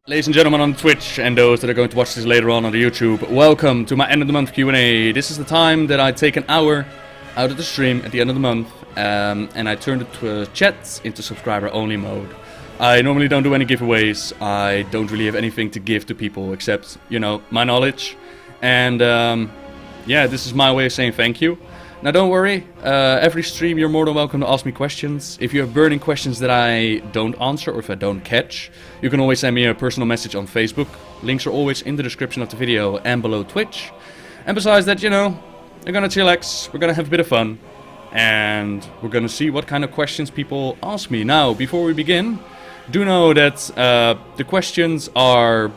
Ladies and gentlemen on Twitch and those that are going to watch this later on the YouTube, welcome to my end of the month Q&A. This is the time that I take an hour out of the stream at the end of the month and I turn the chats into subscriber only mode. I normally don't do any giveaways. I don't really have anything to give to people except, you know, my knowledge. And yeah, this is my way of saying thank you. Now don't worry, every stream you're more than welcome to ask me questions. If you have burning questions that I don't answer or if I don't catch, you can always send me a personal message on Facebook. Links are always in the description of the video and below Twitch. And besides that, you know, we're gonna chillax, we're gonna have a bit of fun, and we're gonna see what kind of questions people ask me. Now, before we begin, do know that the questions are...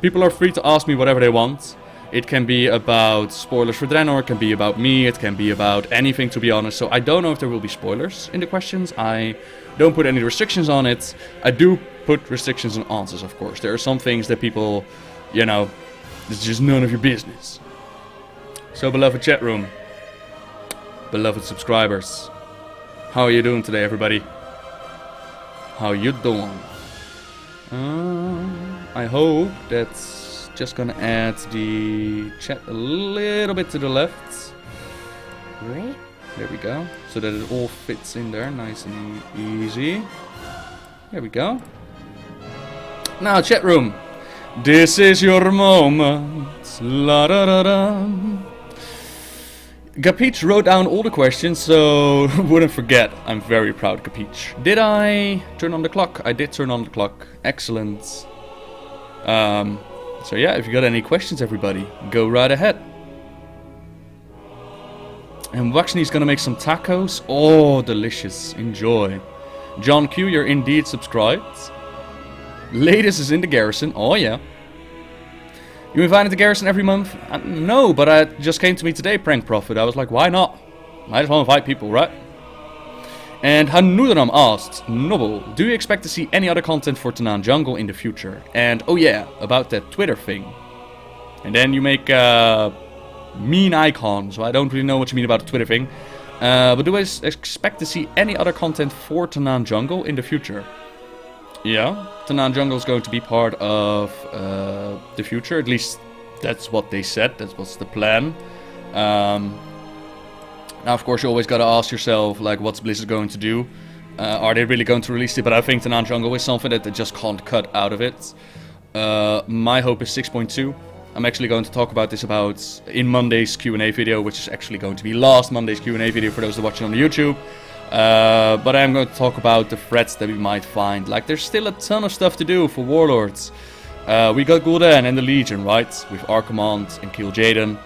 people are free to ask me whatever they want. It can be about spoilers for Draenor, it can be about me, it can be about anything, to be honest. So I don't know if there will be spoilers in the questions. I don't put any restrictions on it. I do put restrictions on answers, of course. There are some things that people, you know, it's just none of your business. So beloved chat room, beloved subscribers, how are you doing today, everybody? How you doing? I hope that's... just gonna add the chat a little bit to the left. Right. There we go. So that it all fits in there nice and easy. There we go. Now chat room. This is your moment. La da da da. Gapeach wrote down all the questions, so wouldn't forget. I'm very proud, Gapeach. Did I turn on the clock? I did turn on the clock. Excellent. So yeah, if you got any questions, everybody, go right ahead. And Waxney's gonna make some tacos. Oh, delicious. Enjoy. John Q, you're indeed subscribed. Latest is in the Garrison. Oh yeah. You invited the Garrison every month? No, but it just came to me today, Prank Prophet. I was like, why not? Might as well invite people, right? And Hanudaram asked, Noble, do you expect to see any other content for Tauren Jungle in the future? And oh yeah, about that Twitter thing. And then you make a mean icon, so I don't really know what you mean about the Twitter thing. But do I expect to see any other content for Tauren Jungle in the future? Yeah, Tauren Jungle is going to be part of the future, at least that's what they said, that was the plan. Now, of course, you always gotta ask yourself, like, what's Blizzard going to do? Are they really going to release it? But I think Tauren Jungle is something that they just can't cut out of it. My hope is 6.2. I'm actually going to talk about this in Monday's Q&A video, which is actually going to be last Monday's Q&A video for those that are watching on the YouTube. But I'm going to talk about the threats that we might find. Like, there's still a ton of stuff to do for Warlords. We got Gul'dan and the Legion, right? With Archimond and Kill Jaden.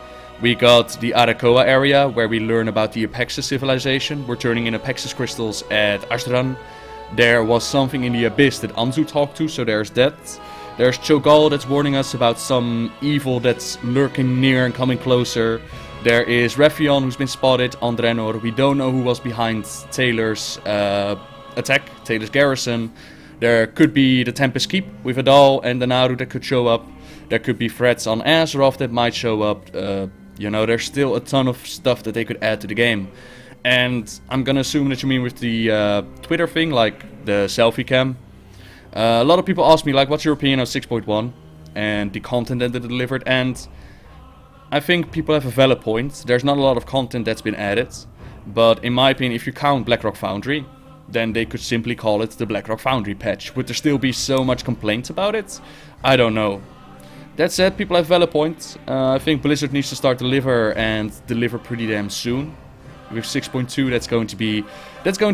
We got the Arakoa area, where we learn about the Apexis civilization. We're turning in Apexis crystals at Ashran. There was something in the Abyss that Anzu talked to, so there's that. There's Cho'Gall that's warning us about some evil that's lurking near and coming closer. There is Rephion, who's been spotted on Draenor. We don't know who was behind Taylor's attack, Taylor's Garrison. There could be the Tempest Keep with Adal and the Naru that could show up. There could be threats on Azeroth that might show up. You know, there's still a ton of stuff that they could add to the game. And I'm gonna assume that you mean with the Twitter thing, like the selfie cam. A lot of people ask me, like, what's your opinion of 6.1 and the content that they delivered? And I think people have a valid point. There's not a lot of content that's been added. But in my opinion, if you count Blackrock Foundry, then they could simply call it the Blackrock Foundry patch. Would there still be so much complaints about it? I don't know. That said, people have valid points. I think Blizzard needs to start deliver and deliver pretty damn soon. With 6.2, that's going to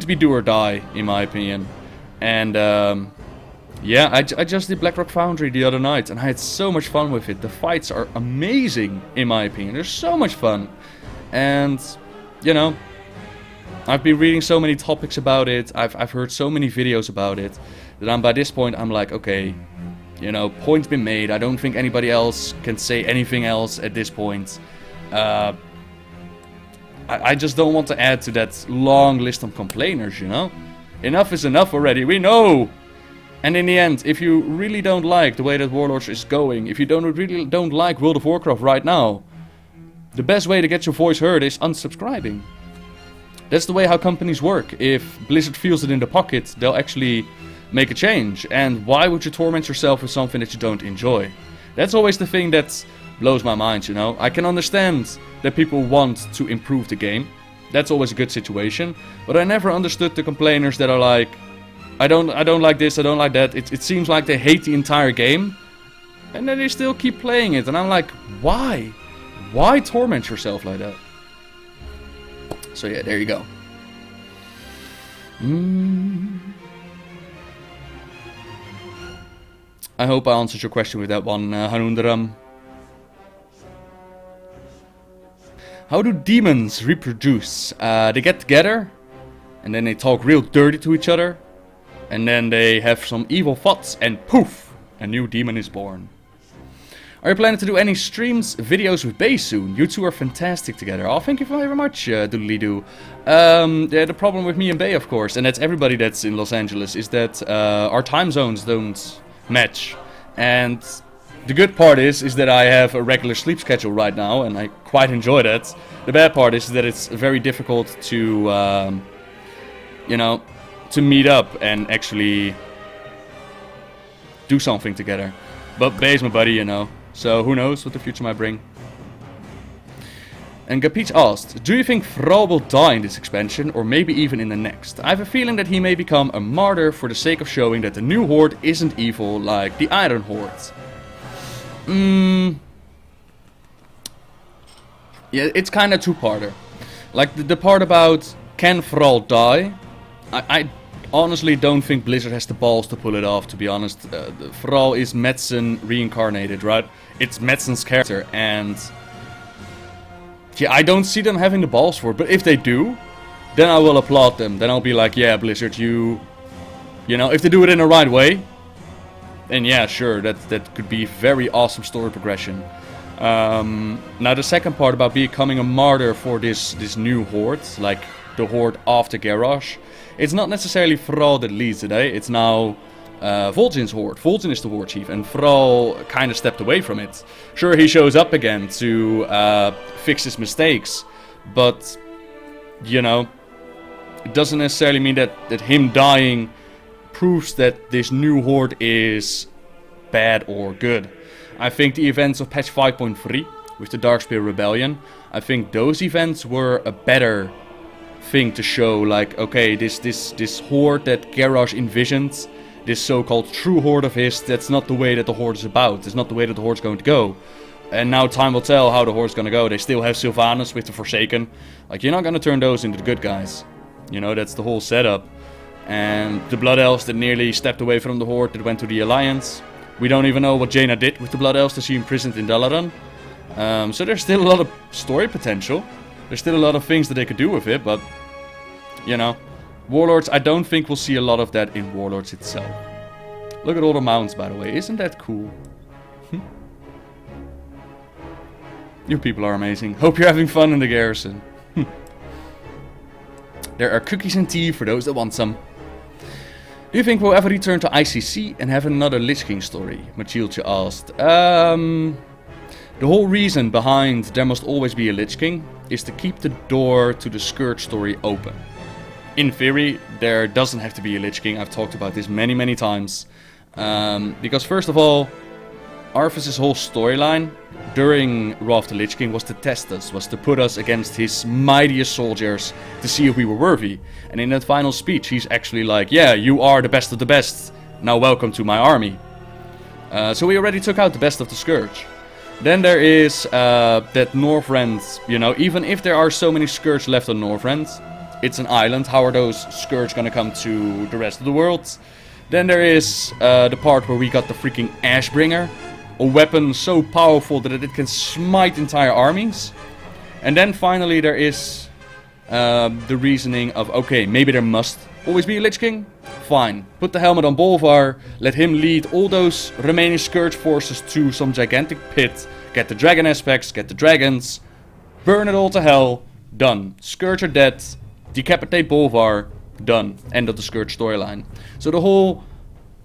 be do or die, in my opinion. And yeah, I just did Blackrock Foundry the other night, and I had so much fun with it. The fights are amazing, in my opinion. They're so much fun, and you know, I've been reading so many topics about it. I've heard so many videos about it that by this point I'm like, okay. You know, point's been made. I don't think anybody else can say anything else at this point. I just don't want to add to that long list of complainers, you know? Enough is enough already, we know! And in the end, if you really don't like the way that Warlords is going, if you really don't like World of Warcraft right now, the best way to get your voice heard is unsubscribing. That's the way how companies work. If Blizzard feels it in the pocket, they'll actually make a change. And why would you torment yourself with something that you don't enjoy? That's always the thing that blows my mind, you know. I can understand that people want to improve the game. That's always a good situation. But I never understood the complainers that are like, I don't like this, I don't like that. It seems like they hate the entire game. And then they still keep playing it. And I'm like, why? Why torment yourself like that? So yeah, there you go. I hope I answered your question with that one, Hanundaram. How do demons reproduce? They get together, and then they talk real dirty to each other, and then they have some evil thoughts, and poof, a new demon is born. Are you planning to do any streams, videos with Bay soon? You two are fantastic together. Oh, thank you very much, Doodly-doo. Yeah, the problem with me and Bay, of course, and that's everybody that's in Los Angeles, is that our time zones don't match. And the good part is that I have a regular sleep schedule right now, and I quite enjoy that. The bad part is that it's very difficult to, you know, to meet up and actually do something together. But Bay's my buddy, you know. So who knows what the future might bring. And Gapeach asked, do you think Thrall will die in this expansion, or maybe even in the next? I have a feeling that he may become a martyr for the sake of showing that the new Horde isn't evil like the Iron Horde. Yeah, it's kind of two-parter. Like the part about can Thrall die, I honestly don't think Blizzard has the balls to pull it off, to be honest. Thrall is Metzen reincarnated, right? It's Metzen's character, and yeah, I don't see them having the balls for it. But if they do, then I will applaud them. Then I'll be like, yeah, Blizzard, you know, if they do it in the right way, then yeah, sure, that could be very awesome story progression. Now the second part about becoming a martyr for this new Horde, like the Horde after Garrosh, it's not necessarily Thrall that leads it, eh? It's now Vol'jin's Horde. Vol'jin is the Horde Chief, and Thrall kind of stepped away from it. Sure, he shows up again to fix his mistakes, but, you know, it doesn't necessarily mean that him dying proves that this new Horde is bad or good. I think the events of patch 5.3 with the Darkspear Rebellion, I think those events were a better thing to show, like, okay, this Horde that Garrosh envisioned, this so-called true Horde of his, that's not the way that the Horde is about. It's not the way that the Horde's going to go. And now time will tell how the Horde's going to go. They still have Sylvanas with the Forsaken. Like, you're not going to turn those into the good guys. You know, that's the whole setup. And the Blood Elves that nearly stepped away from the Horde that went to the Alliance. We don't even know what Jaina did with the Blood Elves that she imprisoned in Dalaran. So there's still a lot of story potential. There's still a lot of things that they could do with it, but, you know, Warlords, I don't think we'll see a lot of that in Warlords itself. Look at all the mounts, by the way. Isn't that cool? You people are amazing. Hope you're having fun in the Garrison. There are cookies and tea for those that want some. Do you think we'll ever return to ICC and have another Lich King story? Mathilde asked. The whole reason behind there must always be a Lich King is to keep the door to the Scourge story open. In theory, there doesn't have to be a Lich King. I've talked about this many times. Because first of all, Arthas' whole storyline during Wrath of the Lich King was to test us, was to put us against his mightiest soldiers to see if we were worthy. And in that final speech, he's actually like, yeah, you are the best of the best. Now welcome to my army. So we already took out the best of the Scourge. Then there is that Northrend, you know, even if there are so many Scourge left on Northrend, it's an island. How are those Scourge gonna come to the rest of the world? Then there is the part where we got the freaking Ashbringer, a weapon so powerful that it can smite entire armies. And then finally there is the reasoning of, okay, maybe there must always be a Lich King. Fine, put the helmet on Bolvar, let him lead all those remaining Scourge forces to some gigantic pit, get the dragon aspects, get the dragons, burn it all to hell, done. Scourge are dead, decapitate Bolvar, done. End of the Scourge storyline. So the whole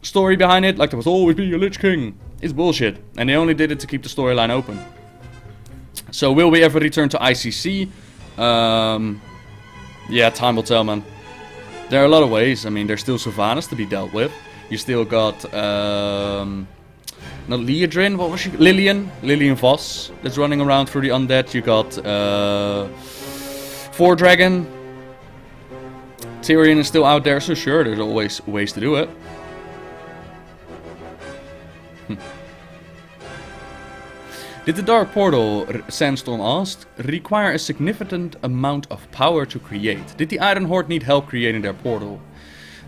story behind it, like there must always be a Lich King, is bullshit. And they only did it to keep the storyline open. So will we ever return to ICC? Yeah, time will tell, man. There are a lot of ways. I mean, there's still Sylvanas to be dealt with. You still got not Liadrin, what was she? Lillian Voss that's running around through the undead. You got Four Dragon. Tyrion is still out there, so sure, there's always ways to do it. Did the Dark Portal, Sandstorm asked, require a significant amount of power to create? Did the Iron Horde need help creating their portal?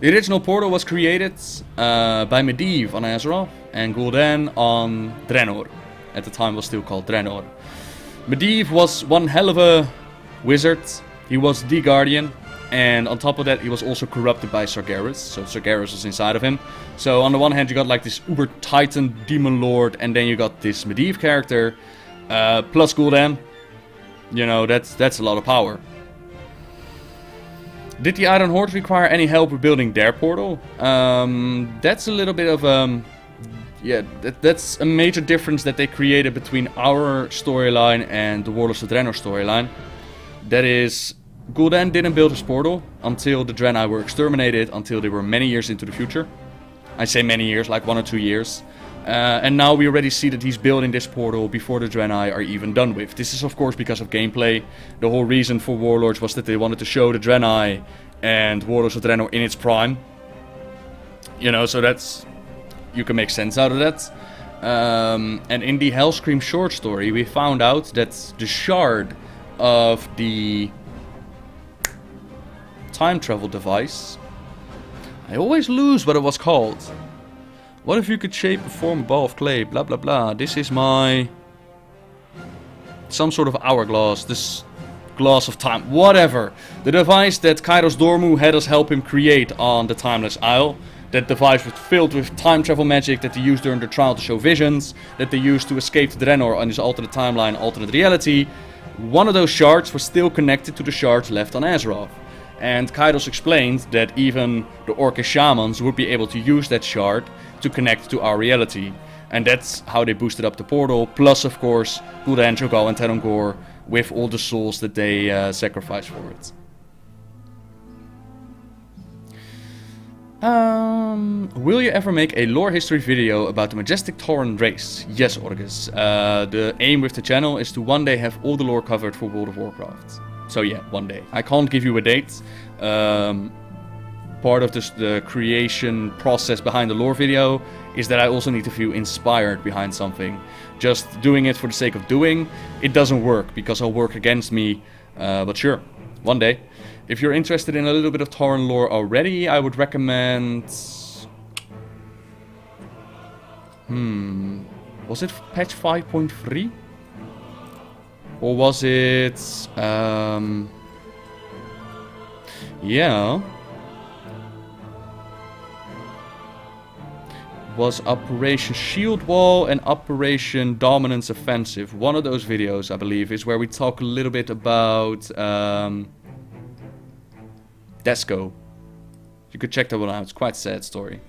The original portal was created by Medivh on Azeroth and Gul'dan on Draenor. At the time was still called Draenor. Medivh was one hell of a wizard. He was the Guardian. And on top of that, he was also corrupted by Sargeras. So Sargeras was inside of him. So on the one hand, you got like this uber titan demon lord, and then you got this Medivh character, plus Gul'dan. You know, that's a lot of power. Did the Iron Horde require any help with building their portal? That's a little bit of yeah, that's a major difference that they created between our storyline and the Warlords of Draenor storyline. That is, Gul'dan didn't build his portal until the Draenei were exterminated, until they were many years into the future. I say many years, like 1 or 2 years. And now we already see that he's building this portal before the Draenei are even done with. This is of course because of gameplay. The whole reason for Warlords was that they wanted to show the Draenei and Warlords of Draenor in its prime. You know, so that's... you can make sense out of that. And in the Hellscream short story, we found out that the shard of the time travel device... I always lose what it was called. What if you could shape and form a ball of clay? Blah blah blah. This is my... some sort of hourglass. This glass of time. Whatever. The device that Kairos Dormu had us help him create on the Timeless Isle. That device was filled with time travel magic that they used during the trial to show visions. That they used to escape to Draenor on his alternate timeline, alternate reality. One of those shards was still connected to the shards left on Azeroth. And Kairos explained that even the Orcish shamans would be able to use that shard to connect to our reality. And that's how they boosted up the portal. Plus, of course, Gul'dan, Cho'Gall and Terungor with all the souls that they sacrificed for it. Will you ever make a lore history video about the majestic Tauren race? Yes, Orgus. The aim with the channel is to one day have all the lore covered for World of Warcraft. So yeah, one day. I can't give you a date. Part of the creation process behind the lore video is that I also need to feel inspired behind something. Just doing it for the sake of doing, it doesn't work because it'll work against me. But sure, one day. If you're interested in a little bit of Tauren lore already, I would recommend... was it patch 5.3? Or was it... yeah... was Operation Shield Wall and Operation Dominance Offensive. One of those videos, I believe, is where we talk a little bit about Desco. You could check that one out, it's quite a sad story.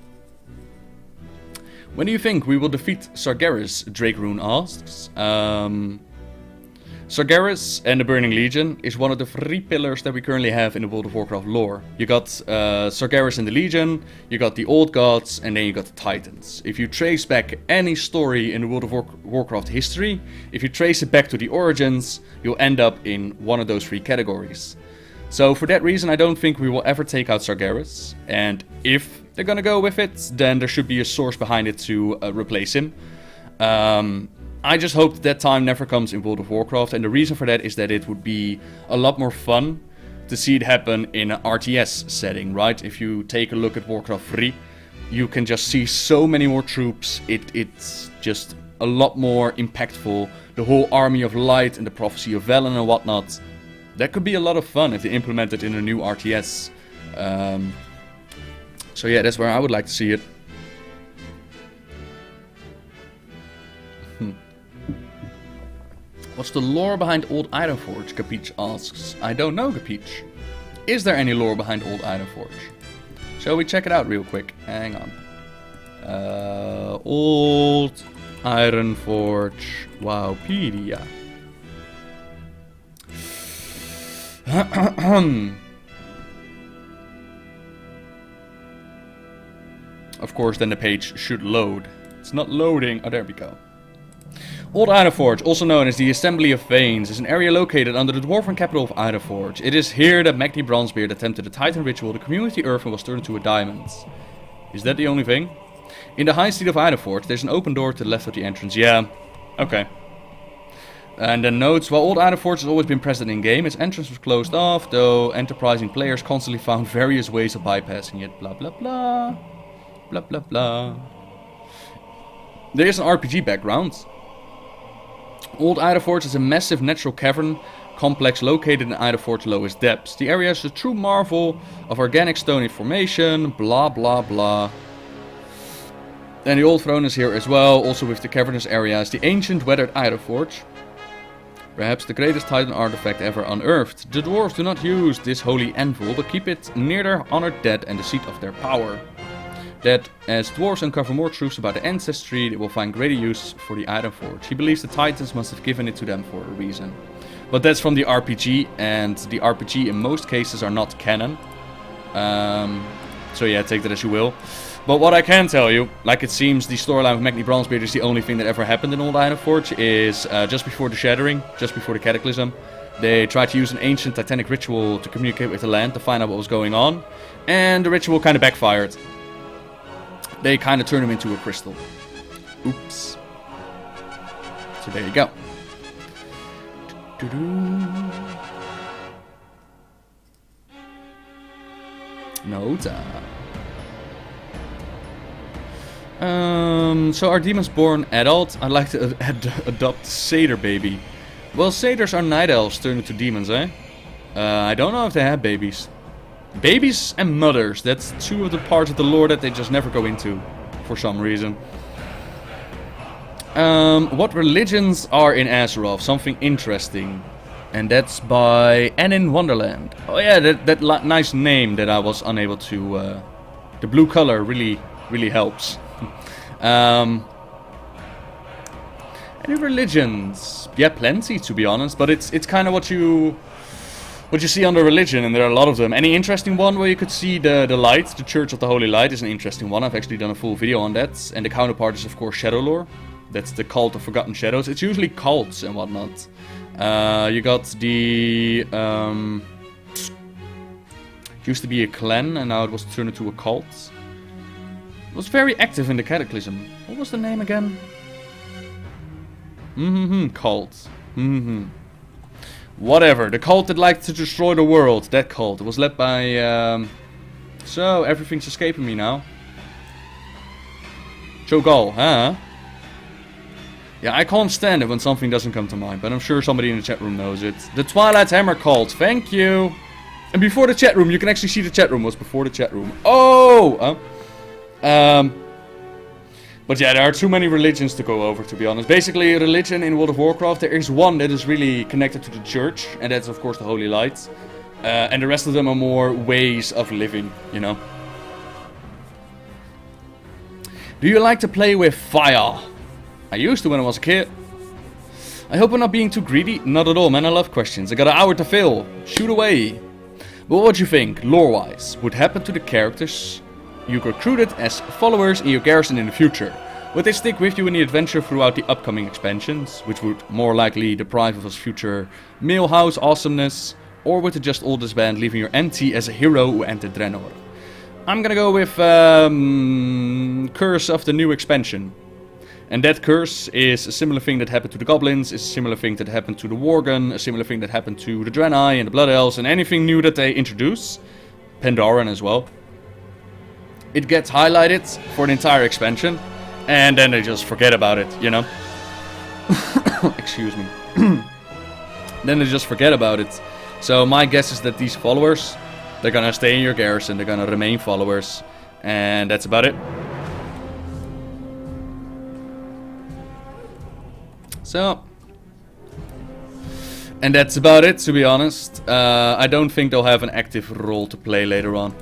When do you think we will defeat Sargeras? Drake Rune asks. Sargeras and the Burning Legion is one of the 3 pillars that we currently have in the World of Warcraft lore. You got Sargeras and the Legion, you got the Old Gods, and then you got the Titans. If you trace back any story in the World of Warcraft history, if you trace it back to the origins, you'll end up in one of those 3 categories. So for that reason, I don't think we will ever take out Sargeras. And if they're gonna go with it, then there should be a source behind it to replace him. I just hope that time never comes in World of Warcraft, and the reason for that is that it would be a lot more fun to see it happen in an RTS setting, right? If you take a look at Warcraft 3, you can just see so many more troops, it's just a lot more impactful. The whole Army of Light and the Prophecy of Velen and whatnot, that could be a lot of fun if they implement it in a new RTS. So yeah, that's where I would like to see it. What's the lore behind Old Ironforge? Capeach asks. I don't know, Capeach. Is there any lore behind Old Ironforge? Shall we check it out real quick? Hang on. Old Ironforge Wowpedia. of course, then the page should load. It's not loading. Oh, there we go. Old Ironforge, also known as the Assembly of Veins, is an area located under the dwarven capital of Ironforge. It is here that Magni Bronzebeard attempted a Titan ritual, the community earth, and was turned into a diamond. Is that the only thing? In the High Street of Ironforge, there's an open door to the left of the entrance. Yeah, okay. And then notes, while Old Ironforge has always been present in-game, its entrance was closed off, though enterprising players constantly found various ways of bypassing it. Blah blah blah. Blah blah blah. There is an RPG background. Old Ironforge is a massive natural cavern complex located in Ironforge's lowest depths. The area is a true marvel of organic stony formation, blah blah blah. And the Old Throne is here as well, also with the cavernous areas. The ancient weathered Ironforge, perhaps the greatest Titan artifact ever unearthed. The dwarves do not use this holy anvil, but keep it near their honored dead and the seat of their power. That as dwarves uncover more truths about the ancestry, they will find greater use for the Ironforge. He believes the Titans must have given it to them for a reason. But that's from the RPG, and the RPG in most cases are not canon. So yeah, take that as you will. But what I can tell you, like it seems the storyline with Magni Bronzebeard is the only thing that ever happened in Old Ironforge, is just before the Shattering, just before the Cataclysm, they tried to use an ancient titanic ritual to communicate with the land to find out what was going on, and the ritual kind of backfired. They kind of turned him into a crystal. Oops. So there you go. Nota. So are demons born adult? I'd like to adopt satyr baby. Well, satyrs are night elves turned into demons, eh? I don't know if they have babies. Babies and mothers, that's two of the parts of the lore that they just never go into, for some reason. What religions are in Azeroth? Something interesting. And that's by Annin Wonderland. Oh yeah, that nice name that I was unable to... the blue color really helps. Any religions? Yeah, plenty to be honest, but it's kind of what you see under religion, and there are a lot of them. Any interesting one where you could see the light, the Church of the Holy Light is an interesting one. I've actually done a full video on that. And the counterpart is of course Shadowlore. That's the Cult of Forgotten Shadows. It's usually cults and whatnot. You got the... used to be a clan and now it was turned into a cult. It was very active in the Cataclysm. What was the name again? Cult. Whatever, the cult that liked to destroy the world, that cult. It was led by, so, everything's escaping me now. Cho'Gall, huh? Yeah, I can't stand it when something doesn't come to mind, but I'm sure somebody in the chat room knows it. The Twilight Hammer cult, thank you! And before the chat room, you can actually see the chat room was before the chat room. Oh! But yeah, there are too many religions to go over, to be honest. Basically, religion in World of Warcraft, there is one that is really connected to the church, and that's of course the Holy Light. And the rest of them are more ways of living, you know. Do you like to play with fire? I used to when I was a kid. I hope I'm not being too greedy. Not at all, man. I love questions. I got an hour to fill. Shoot away. But what do you think, lore-wise, would happen to the characters you recruited as followers in your garrison in the future? Would they stick with you in the adventure throughout the upcoming expansions, which would more likely deprive of us future male house awesomeness, or would they just all disband, leaving you empty as a hero who entered Draenor? I'm gonna go with Curse of the new expansion. And that curse is a similar thing that happened to the Goblins, is a similar thing that happened to the Worgen, a similar thing that happened to the Draenei and the Blood Elves, and anything new that they introduce. Pandaren as well. It gets highlighted for an entire expansion, and then they just forget about it, you know? Excuse me. Then they just forget about it. So my guess is that these followers, they're gonna stay in your garrison, they're gonna remain followers, and that's about it. So, and that's about it, to be honest. I don't think they'll have an active role to play later on.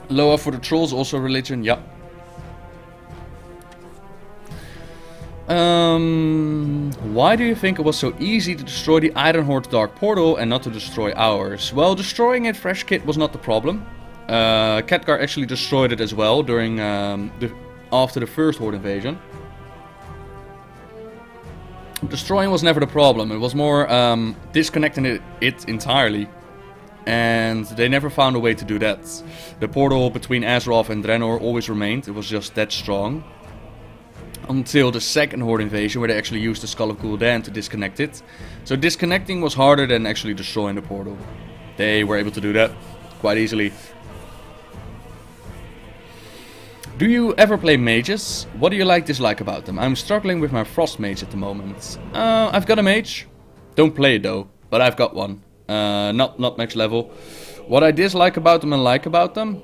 Loa for the trolls, also religion, yeah. Why do you think it was so easy to destroy the Ironforge Dark Portal and not to destroy ours? Well, destroying it fresh kit was not the problem. Khadgar actually destroyed it as well during after the first Horde invasion. Destroying was never the problem. It was more disconnecting it entirely. And they never found a way to do that. The portal between Azeroth and Draenor always remained. It was just that strong. Until the second Horde invasion, where they actually used the Skull of Gul'dan to disconnect it. So disconnecting was harder than actually destroying the portal. They were able to do that quite easily. Do you ever play mages? What do you dislike about them? I'm struggling with my frost mage at the moment. I've got a mage. Don't play it though, but I've got one. Not max level. What I dislike about them and like about them?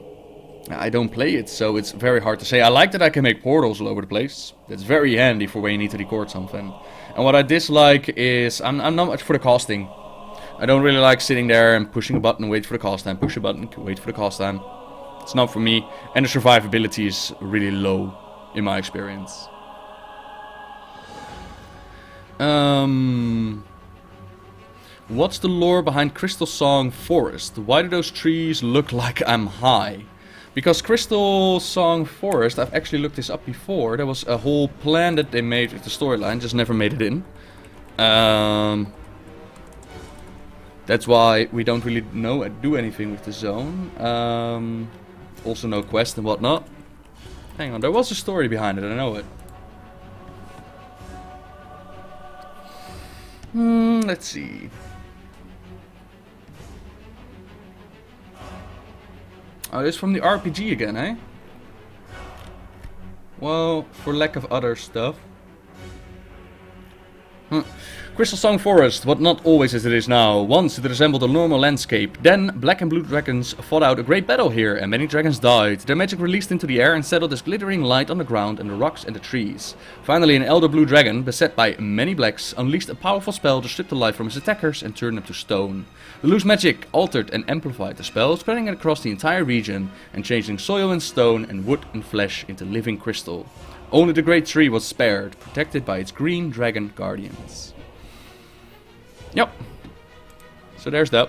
I don't play it, so it's very hard to say. I like that I can make portals all over the place. That's very handy for when you need to record something. And what I dislike is I'm not much for the casting. I don't really like sitting there and pushing a button, wait for the cast time, push a button, wait for the cast time. It's not for me, and the survivability is really low in my experience. What's the lore behind Crystal Song Forest? Why do those trees look like I'm high? Because Crystal Song Forest, I've actually looked this up before. There was a whole plan that they made with the storyline, just never made it in. That's why we don't really do anything with the zone. Also no quest and whatnot. Hang on, there was a story behind it, I know it. Let's see. Oh, this is from the RPG again, eh? Well, for lack of other stuff. Crystal Song Forest, what not always as it is now. Once it resembled a normal landscape. Then, black and blue dragons fought out a great battle here, and many dragons died. Their magic released into the air and settled as glittering light on the ground and the rocks and the trees. Finally, an elder blue dragon, beset by many blacks, unleashed a powerful spell to strip the life from his attackers and turn them to stone. The loose magic altered and amplified the spell, spreading it across the entire region, and changing soil and stone and wood and flesh into living crystal. Only the great tree was spared, protected by its green dragon guardians. Yep. So there's that.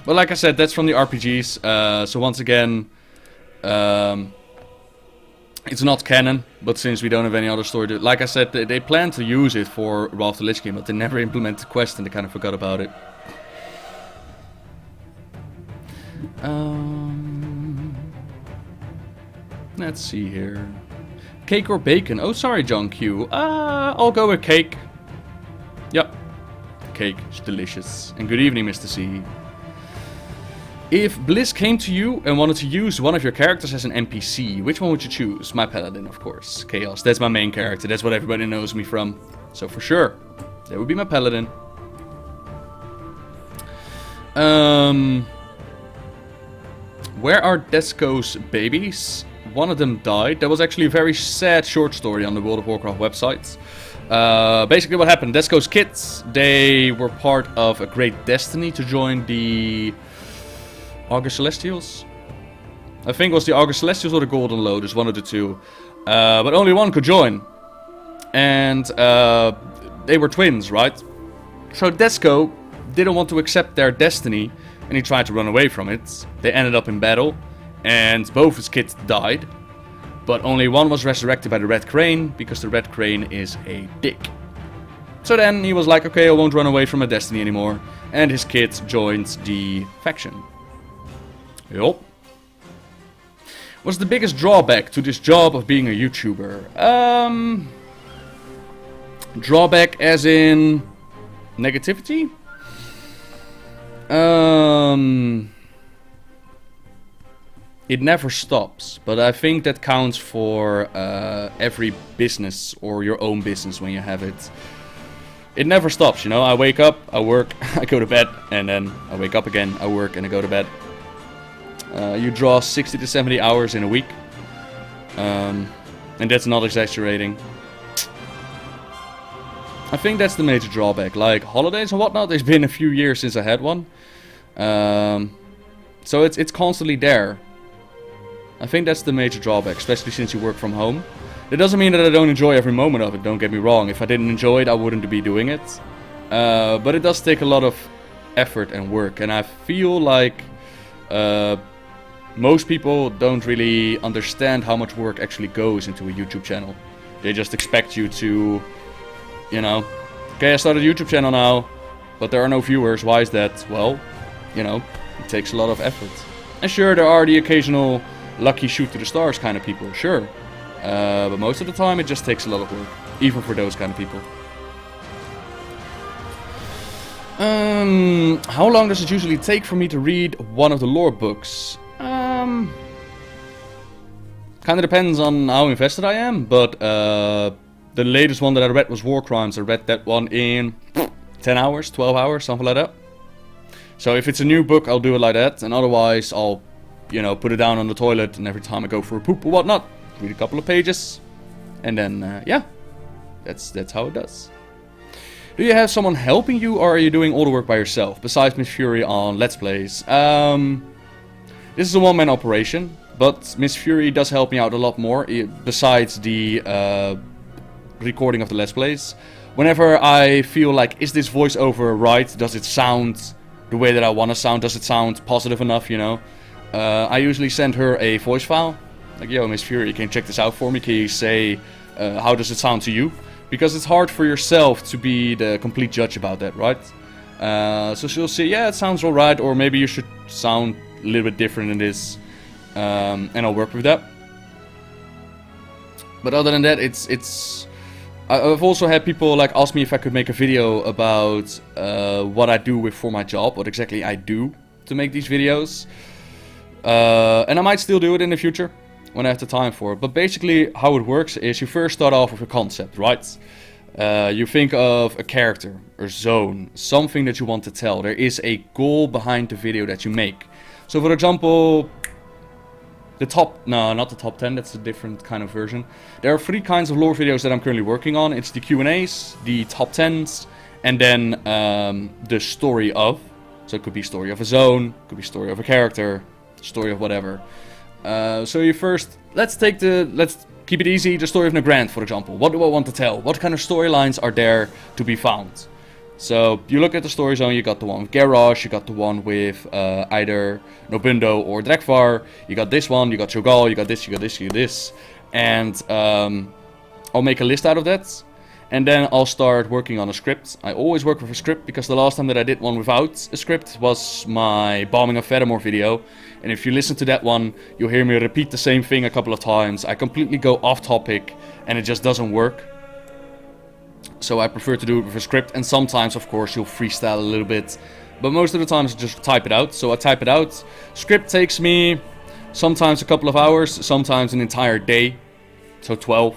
But like I said, that's from the RPGs. So once again, it's not canon. But since we don't have any other story, like I said, they plan to use it for Wrath of the Lich King, but they never implemented the quest and they kind of forgot about it. Let's see here. Cake or bacon? Oh, sorry, John Q. I'll go with cake. Yep. Cake is delicious. And good evening, Mr. C. If Bliss came to you and wanted to use one of your characters as an NPC, which one would you choose? My paladin, of course. Chaos. That's my main character. That's what everybody knows me from. So for sure, that would be my paladin. Where are Desco's babies? One of them died. That was actually a very sad short story on the World of Warcraft website. Basically what happened, Desco's kids, they were part of a great destiny to join the August Celestials. I think it was the August Celestials or the Golden Lotus, one of the two. But only one could join. And they were twins, right? So Desco didn't want to accept their destiny and he tried to run away from it. They ended up in battle and both his kids died. But only one was resurrected by the Red Crane, because the Red Crane is a dick. So then he was like, okay, I won't run away from my destiny anymore. And his kids joined the faction. Yup. What's the biggest drawback to this job of being a YouTuber? Drawback as in negativity? It never stops, but I think that counts for every business or your own business when you have it. It never stops, you know. I wake up, I work, I go to bed, and then I wake up again, I work, and I go to bed. You draw 60 to 70 hours in a week, and that's not exaggerating. I think that's the major drawback. Like holidays and whatnot, it's been a few years since I had one, so it's constantly there. I think that's the major drawback, especially since you work from home. That doesn't mean that I don't enjoy every moment of it, don't get me wrong. If I didn't enjoy it, I wouldn't be doing it. But it does take a lot of effort and work, and I feel like most people don't really understand how much work actually goes into a YouTube channel. They just expect you to, you know, okay, I started a YouTube channel now, but there are no viewers. Why is that? Well, you know, it takes a lot of effort. And sure, there are the occasional lucky shoot to the stars kind of people, sure. But most of the time it just takes a lot of work, even for those kind of people. How long does it usually take for me to read one of the lore books? Kind of depends on how invested I am, but the latest one that I read was War Crimes. I read that one in 10 hours, 12 hours, something like that. So if it's a new book, I'll do it like that, and otherwise I'll, you know, put it down on the toilet, and every time I go for a poop or whatnot, read a couple of pages, and then, yeah, that's how it does. Do you have someone helping you, or are you doing all the work by yourself, besides Miss Fury on Let's Plays? This is a one-man operation, but Miss Fury does help me out a lot more, besides the recording of the Let's Plays. Whenever I feel like, is this voiceover right? Does it sound the way that I want to sound? Does it sound positive enough, you know? I usually send her a voice file. Like, yo, Miss Fury, can you check this out for me? Can you say, how does it sound to you? Because it's hard for yourself to be the complete judge about that, right? So she'll say, yeah, it sounds alright, or maybe you should sound a little bit different in this. And I'll work with that. But other than that, I've also had people like ask me if I could make a video about what I do for my job, what exactly I do to make these videos. And I might still do it in the future when I have the time for it. But basically how it works is you first start off with a concept, right? You think of a character or zone, something that you want to tell. There is a goal behind the video that you make. So for example, not the top 10, that's a different kind of version. There are 3 kinds of lore videos that I'm currently working on. It's the Q&As, the top 10s, and then the story of. So it could be story of a zone, could be story of a character, story of whatever. So you first, let's keep it easy, the story of Nagrand, for example. What do I want to tell? What kind of storylines are there to be found? So you look at the story zone, you got the one with Garrosh, you got the one with either Nobundo or Drekvar, you got this one, you got Cho'Gall, you got this, you got this, you got this. And I'll make a list out of that. And then I'll start working on a script. I always work with a script, because the last time that I did one without a script was my Bombing of Fedamore video. And if you listen to that one, you'll hear me repeat the same thing a couple of times. I completely go off topic and it just doesn't work. So I prefer to do it with a script, and sometimes of course you'll freestyle a little bit. But most of the times I just type it out. So I type it out. Script takes me sometimes a couple of hours, sometimes an entire day. So 12.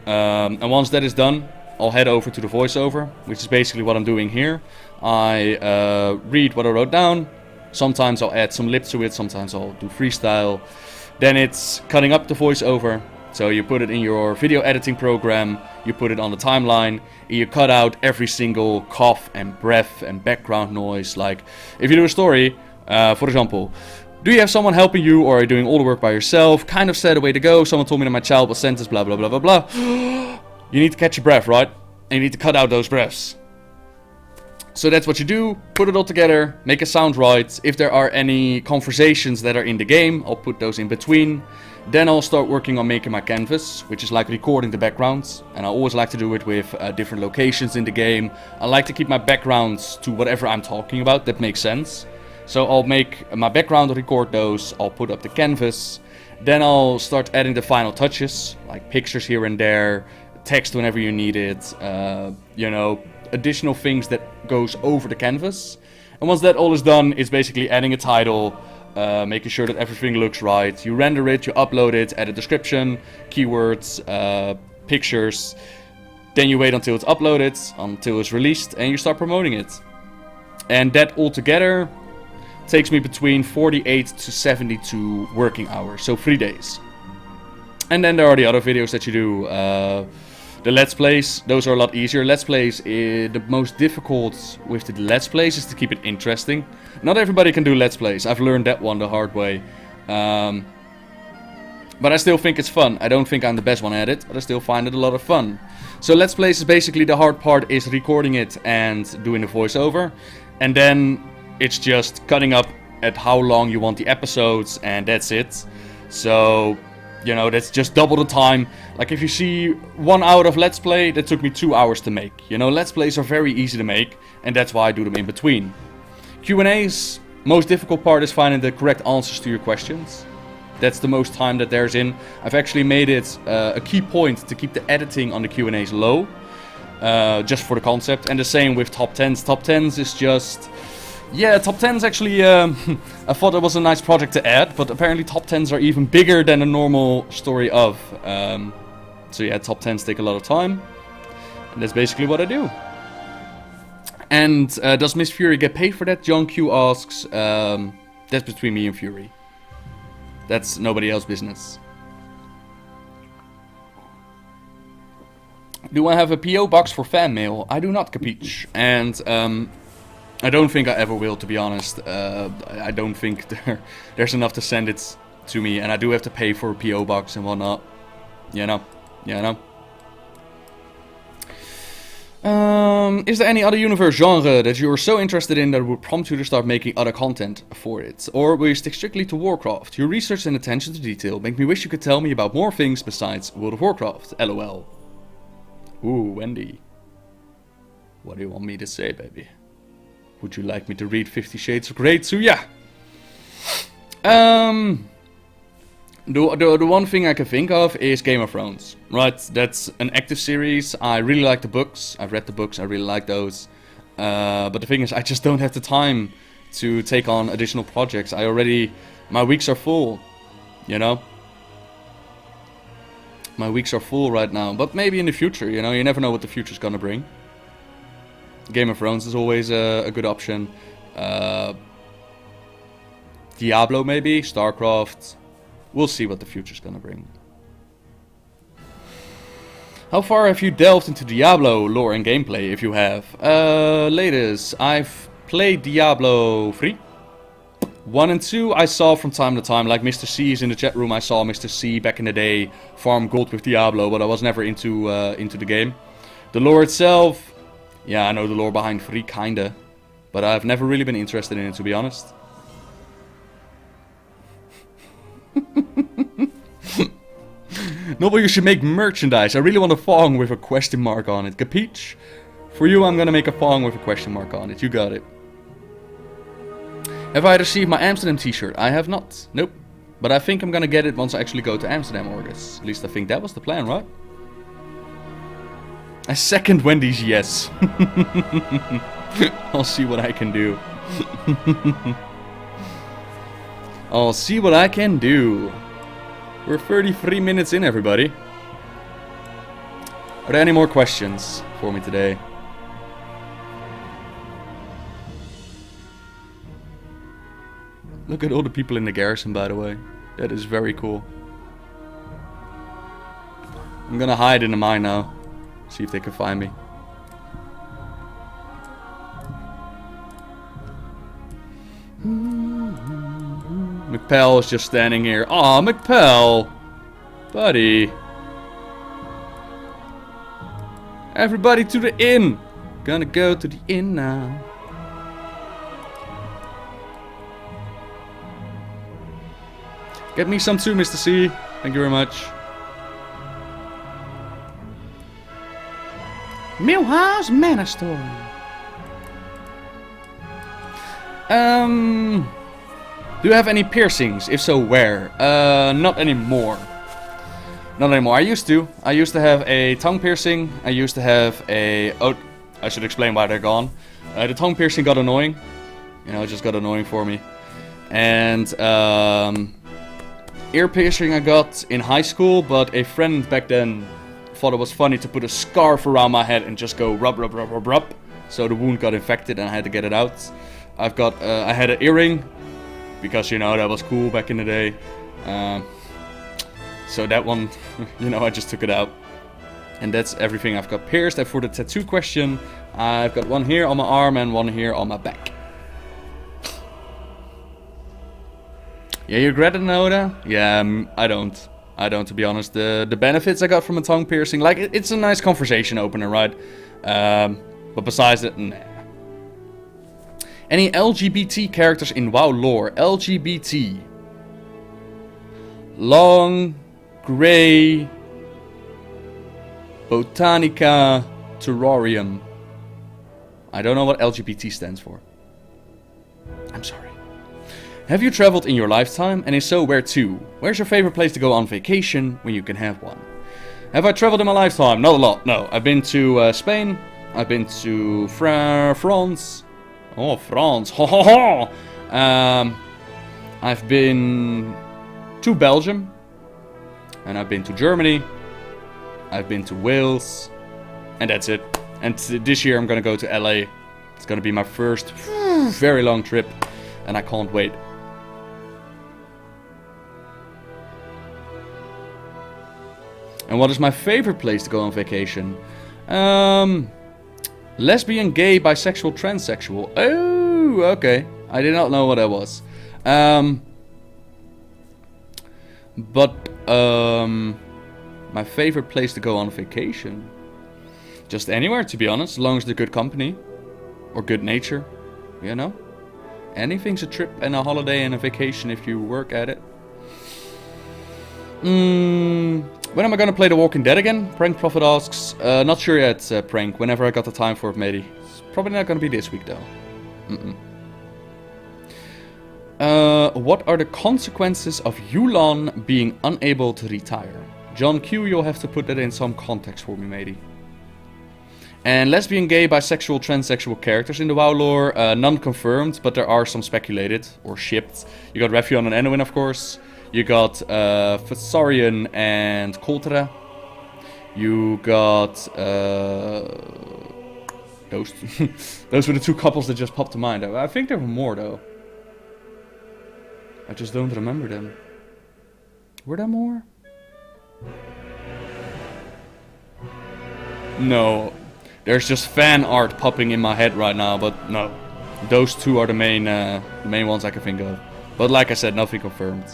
And once that is done, I'll head over to the voiceover, which is basically what I'm doing here. I read what I wrote down. Sometimes I'll add some lip to it, sometimes I'll do freestyle. Then it's cutting up the voiceover. So you put it in your video editing program, you put it on the timeline, and you cut out every single cough and breath and background noise. Like, if you do a story, for example, do you have someone helping you, or are you doing all the work by yourself? Kind of sad way to go. Someone told me that my child was sentenced, blah blah blah blah blah. You need to catch your breath, right? And you need to cut out those breaths. So that's what you do, put it all together, make it sound right. If there are any conversations that are in the game, I'll put those in between. Then I'll start working on making my canvas, which is like recording the backgrounds. And I always like to do it with different locations in the game. I like to keep my backgrounds to whatever I'm talking about, that makes sense. So I'll make my background, record those, I'll put up the canvas. Then I'll start adding the final touches, like pictures here and there, text whenever you need it, you know, additional things that goes over the canvas. And once that all is done, it's basically adding a title, making sure that everything looks right. You render it, you upload it, add a description, keywords, pictures. Then you wait until it's uploaded, until it's released, and you start promoting it. And that all together takes me between 48 to 72 working hours, so 3 days. And then there are the other videos that you do. The Let's Plays, those are a lot easier. Let's Plays, the most difficult with the Let's Plays is to keep it interesting. Not everybody can do Let's Plays. I've learned that one the hard way. But I still think it's fun. I don't think I'm the best one at it, but I still find it a lot of fun. So Let's Plays is basically the hard part is recording it and doing the voiceover. And then it's just cutting up at how long you want the episodes, and that's it. So, you know, that's just double the time. Like if you see 1 hour of Let's Play, that took me 2 hours to make. You know, Let's Plays are very easy to make, and that's why I do them in between. Q&As, most difficult part is finding the correct answers to your questions. That's the most time that there's in. I've actually made it a key point to keep the editing on the Q&As low. Just for the concept. And the same with top 10s. Top 10s is just... Yeah, top 10s actually... I thought it was a nice project to add. But apparently top 10s are even bigger than a normal story of. So yeah, top 10s take a lot of time. And that's basically what I do. And does Miss Fury get paid for that? John Q asks. That's between me and Fury. That's nobody else's business. Do I have a PO box for fan mail? I do not, Capiche. And I don't think I ever will, to be honest. I don't think there's enough to send it to me. And I do have to pay for a PO box and whatnot. You know. Yeah, I know. Is there any other universe genre that you are so interested in that would prompt you to start making other content for it? Or will you stick strictly to Warcraft? Your research and attention to detail make me wish you could tell me about more things besides World of Warcraft. LOL. Ooh, Wendy. What do you want me to say, baby? Would you like me to read 50 Shades of Grey to ya? The one thing I can think of is Game of Thrones, right? That's an active series. I really like the books. I've read the books. I really like those. But the thing is, I just don't have the time to take on additional projects. My weeks are full, you know? My weeks are full right now. But maybe in the future, you know? You never know what the future's gonna bring. Game of Thrones is always a good option. Diablo maybe, StarCraft. We'll see what the future's gonna bring. How far have you delved into Diablo lore and gameplay, if you have? Latest, I've played Diablo 3. 1 and 2 I saw from time to time, like Mr. C is in the chat room. I saw Mr. C back in the day farm gold with Diablo, but I was never into the game. The lore itself, yeah, I know the lore behind 3, kinda. But I've never really been interested in it, to be honest. Noble, you should make merchandise. I really want a thong with a question mark on it. Capiche? For you, I'm gonna make a thong with a question mark on it. You got it. Have I received my Amsterdam t-shirt? I have not. Nope. But I think I'm gonna get it once I actually go to Amsterdam, August. At least I think that was the plan, right? I second Wendy's yes. I'll see what I can do. I'll see what I can do. We're 33 minutes in, everybody. Are there any more questions for me today? Look at all the people in the Garrison, by the way. That is very cool. I'm gonna hide in the mine now. See if they can find me. McPel is just standing here. Aw, McPel! Buddy. Everybody to the inn! Gonna go to the inn now. Get me some too, Mr. C. Thank you very much. Millhouse Manor Store. Do you have any piercings? If so, where? Not anymore. Not anymore. I used to have a tongue piercing. I used to have a... Oh, I should explain why they're gone. The tongue piercing got annoying. You know, it just got annoying for me. And, ear piercing I got in high school, but a friend back then thought it was funny to put a scarf around my head and just go rub, rub, rub, rub, rub. So the wound got infected and I had to get it out. I had an earring, because, you know, that was cool back in the day. So that one, you know, I just took it out. And that's everything I've got pierced. And for the tattoo question, I've got one here on my arm and one here on my back. Yeah, you regret it, Noda? Yeah, I don't. I don't, to be honest. The benefits I got from a tongue piercing, like, it's a nice conversation opener, right? But besides it, nah. Any LGBT characters in WoW lore? LGBT. Long, grey, Botanica, Terrarium. I don't know what LGBT stands for. I'm sorry. Have you traveled in your lifetime? And if so, where to? Where's your favorite place to go on vacation when you can have one? Have I traveled in my lifetime? Not a lot, no. I've been to Spain. I've been to France. Oh, France. Ho ho ho! I've been to Belgium. And I've been to Germany. I've been to Wales. And that's it. And this year I'm gonna go to LA. It's gonna be my first very long trip. And I can't wait. And what is my favorite place to go on vacation? Lesbian, gay, bisexual, transsexual. Oh, okay. I did not know what that was. My favorite place to go on vacation? Just anywhere, to be honest, as long as they're good company. Or good nature, you know? Anything's a trip and a holiday and a vacation if you work at it. When am I gonna play The Walking Dead again? Prank Prophet asks. Not sure yet, Prank. Whenever I got the time for it, matey. It's probably not gonna be this week, though. What are the consequences of Yu'lon being unable to retire? John Q, you'll have to put that in some context for me, matey. And lesbian, gay, bisexual, transsexual characters in the WoW lore. None confirmed, but there are some speculated or shipped. You got Rephion and Anowin, of course. You got Thessarian and Coltera. You got those. Those were the two couples that just popped to mind. I think there were more though. I just don't remember them. Were there more? No. There's just fan art popping in my head right now, but no. Those two are the main ones I can think of. But like I said, nothing confirmed.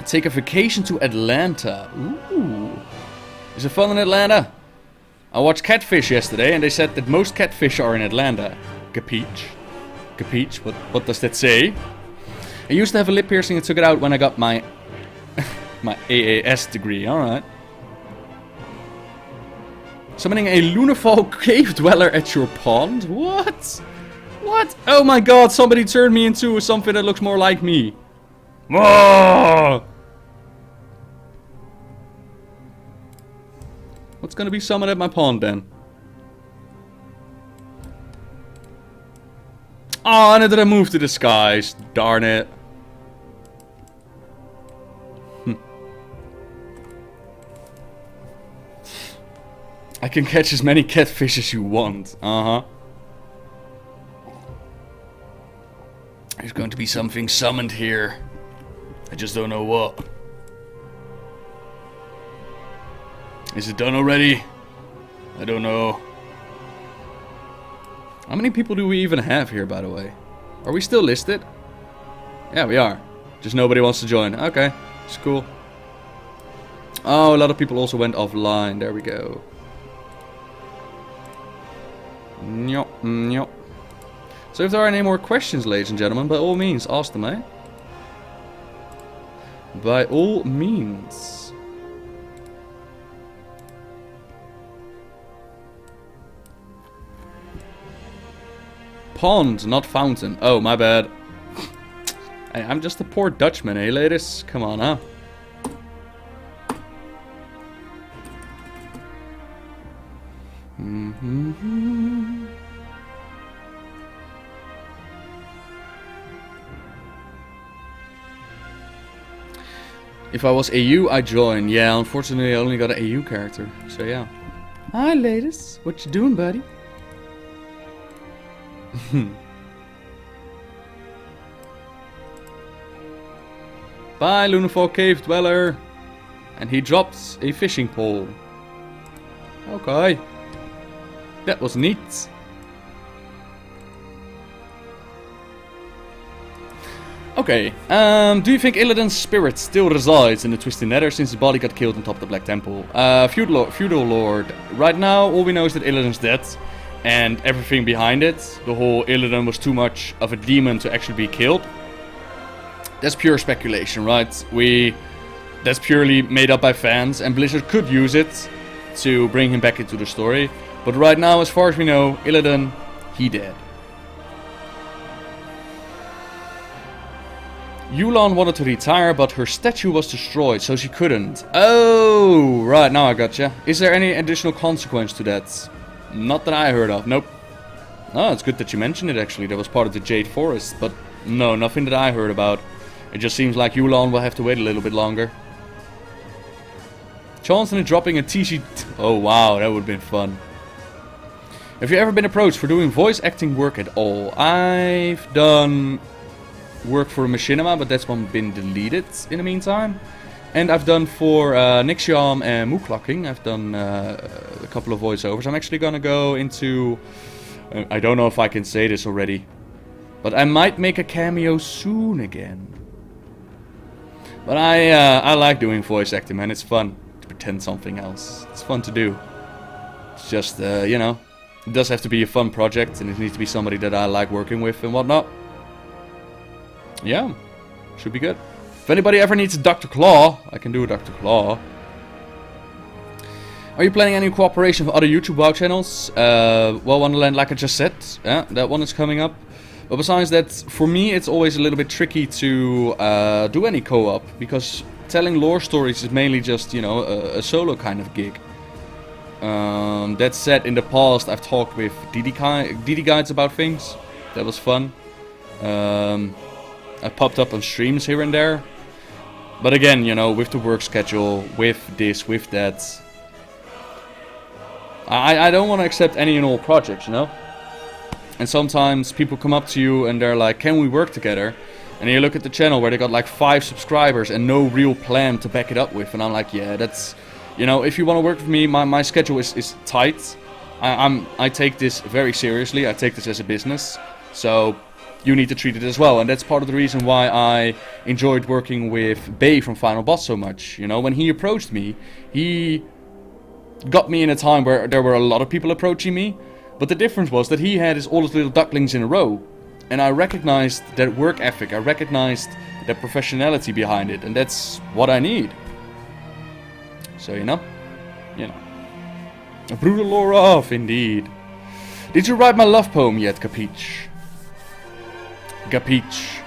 Take a vacation to Atlanta. Ooh. Is it fun in Atlanta? I watched Catfish yesterday and they said that most catfish are in Atlanta. Capeach. Capeach? What does that say? I used to have a lip piercing and took it out when I got my my AAS degree. Alright. Summoning a Lunafall cave dweller at your pond? What? What? Oh my god, somebody turned me into something that looks more like me. Oh! What's gonna be summoned at my pond then? Oh, and then I moved to the skies. Darn it. I can catch as many catfish as you want. Uh-huh. There's going to be something summoned here. I just don't know what. Is it done already? I don't know. How many people do we even have here, by the way? Are we still listed? Yeah, we are. Just nobody wants to join. Okay, it's cool. Oh, a lot of people also went offline. There we go. Nyop, nyop. So if there are any more questions, ladies and gentlemen, by all means, ask them, eh? By all means. Pond, not fountain. Oh, my bad. I'm just a poor Dutchman, eh, ladies? Come on, huh? If I was AU, I'd join. Yeah, unfortunately I only got an AU character. So yeah. Hi ladies, what you doing, buddy? Bye, Lunafall Cave Dweller. And he drops a fishing pole. Okay. That was neat. Okay, do you think Illidan's spirit still resides in the Twisted Nether since his body got killed on top of the Black Temple? Feudal Lord. Right now, all we know is that Illidan's dead. And everything behind it. The whole Illidan was too much of a demon to actually be killed. That's pure speculation, right? That's purely made up by fans. And Blizzard could use it to bring him back into the story. But right now, as far as we know, Illidan, he dead. Yu'lon wanted to retire, but her statue was destroyed, so she couldn't. Oh, right, now I gotcha. Is there any additional consequence to that? Not that I heard of, nope. Oh, it's good that you mentioned it actually, that was part of the Jade Forest, but no, nothing that I heard about. It just seems like Yu'lon will have to wait a little bit longer. Chance in dropping a TC... Oh wow, that would have been fun. Have you ever been approached for doing voice acting work at all? I've done work for Machinima, but that's one been deleted in the meantime. And I've done for Nixiom and Mooklocking, I've done a couple of voiceovers. I'm actually gonna go into... I don't know if I can say this already, but I might make a cameo soon again. But I like doing voice acting, man. It's fun to pretend something else. It's fun to do. It's just, you know, it does have to be a fun project, and it needs to be somebody that I like working with and whatnot. Yeah, should be good. If anybody ever needs a Dr. Claw, I can do a Dr. Claw. Are you planning any cooperation with other YouTube WoW channels? Well, Wonderland, like I just said, yeah, that one is coming up. But besides that, for me, it's always a little bit tricky to do any co-op, because telling lore stories is mainly just, you know, a solo kind of gig. That said, in the past, I've talked with DD guides about things. That was fun. I popped up on streams here and there. But again, you know, with the work schedule, with this, with that, I don't want to accept any and all projects, you know? And sometimes people come up to you and they're like, can we work together? And you look at the channel where they got like 5 subscribers and no real plan to back it up with. And I'm like, yeah, that's, you know, if you want to work with me, my schedule is tight. I take this very seriously. I take this as a business. So you need to treat it as well. And that's part of the reason why I enjoyed working with Bay from Final Boss so much. You know, when he approached me, he got me in a time where there were a lot of people approaching me. But the difference was that he had all his little ducklings in a row. And I recognized that work ethic. I recognized that professionality behind it. And that's what I need. So, you know. A brutal lore off, indeed. Did you write my love poem yet, Capiche? Capiche.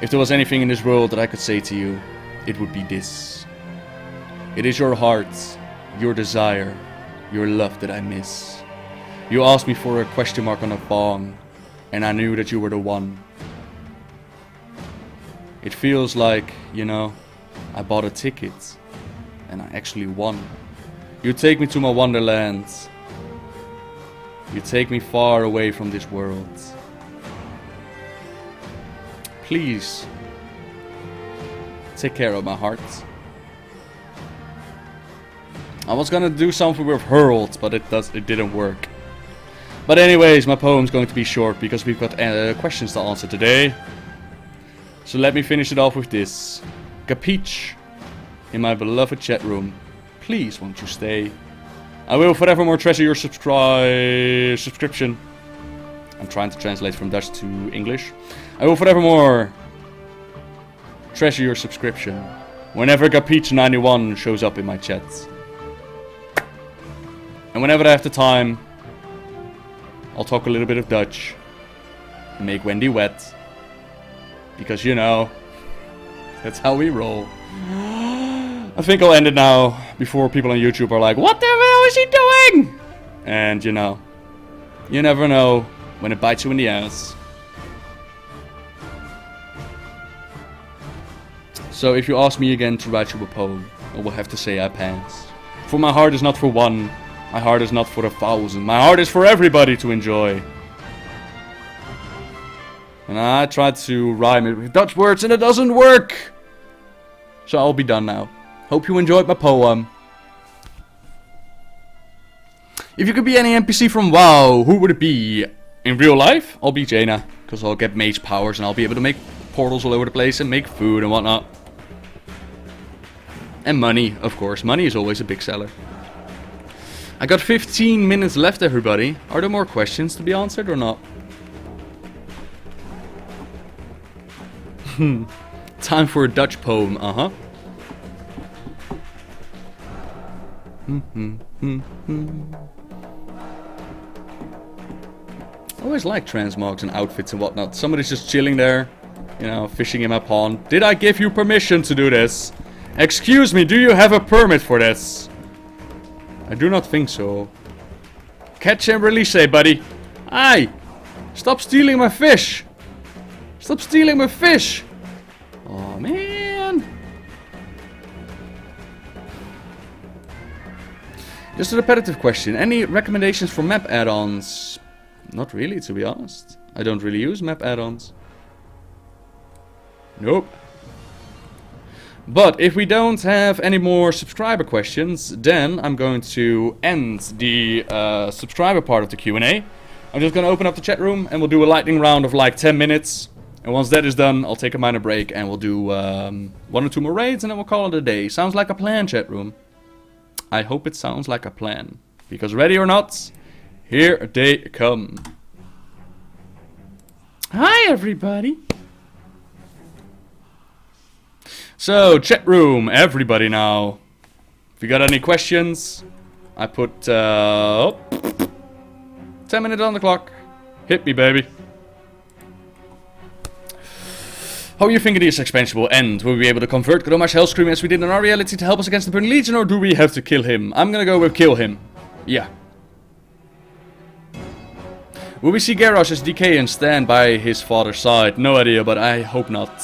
If there was anything in this world that I could say to you, it would be this. It is your heart, your desire, your love that I miss. You asked me for a question mark on a bong, and I knew that you were the one. It feels like, you know, I bought a ticket, and I actually won. You take me to my wonderland. You take me far away from this world. Please, take care of my heart. I was gonna do something with Herald, but it didn't work. But anyways, my poem's going to be short because we've got questions to answer today. So let me finish it off with this. Capiche, in my beloved chat room, please won't you stay? I will forevermore treasure your subscription. I'm trying to translate from Dutch to English. I will forevermore treasure your subscription whenever Capiche91 shows up in my chat. And whenever I have the time, I'll talk a little bit of Dutch and make Wendy wet. Because, you know, that's how we roll. I think I'll end it now before people on YouTube are like, what the hell is he doing? And, you know, you never know when it bites you in the ass. So if you ask me again to write you a poem, I will have to say I pass. For my heart is not for one. My heart is not for 1,000. My heart is for everybody to enjoy. And I tried to rhyme it with Dutch words and it doesn't work. So I'll be done now. Hope you enjoyed my poem. If you could be any NPC from WoW, who would it be? In real life, I'll be Jaina. Because I'll get mage powers and I'll be able to make portals all over the place and make food and whatnot. And money, of course. Money is always a big seller. I got 15 minutes left, everybody. Are there more questions to be answered or not? Time for a Dutch poem, uh-huh. I always like transmogs and outfits and whatnot. Somebody's just chilling there, you know, fishing in my pond. Did I give you permission to do this? Excuse me, do you have a permit for this? I do not think so. Catch and release, buddy. Aye! Stop stealing my fish! Stop stealing my fish! Oh, man. Just a repetitive question. Any recommendations for map add-ons? Not really, to be honest. I don't really use map add-ons. Nope. But if we don't have any more subscriber questions, then I'm going to end the subscriber part of the Q&A. I'm just going to open up the chat room and we'll do a lightning round of like 10 minutes. And once that is done, I'll take a minor break and we'll do 1 or 2 more raids and then we'll call it a day. Sounds like a plan, chat room. I hope it sounds like a plan. Because ready or not, here they come. Hi, everybody. So, chat room, everybody now. If you got any questions, I put 10 minutes on the clock. Hit me, baby. How are you thinking this expansion will end? Will we be able to convert Grommash Hellscream as we did in our reality to help us against the Burning Legion, or do we have to kill him? I'm gonna go with kill him. Yeah. Will we see Garrosh as DK and stand by his father's side? No idea, but I hope not.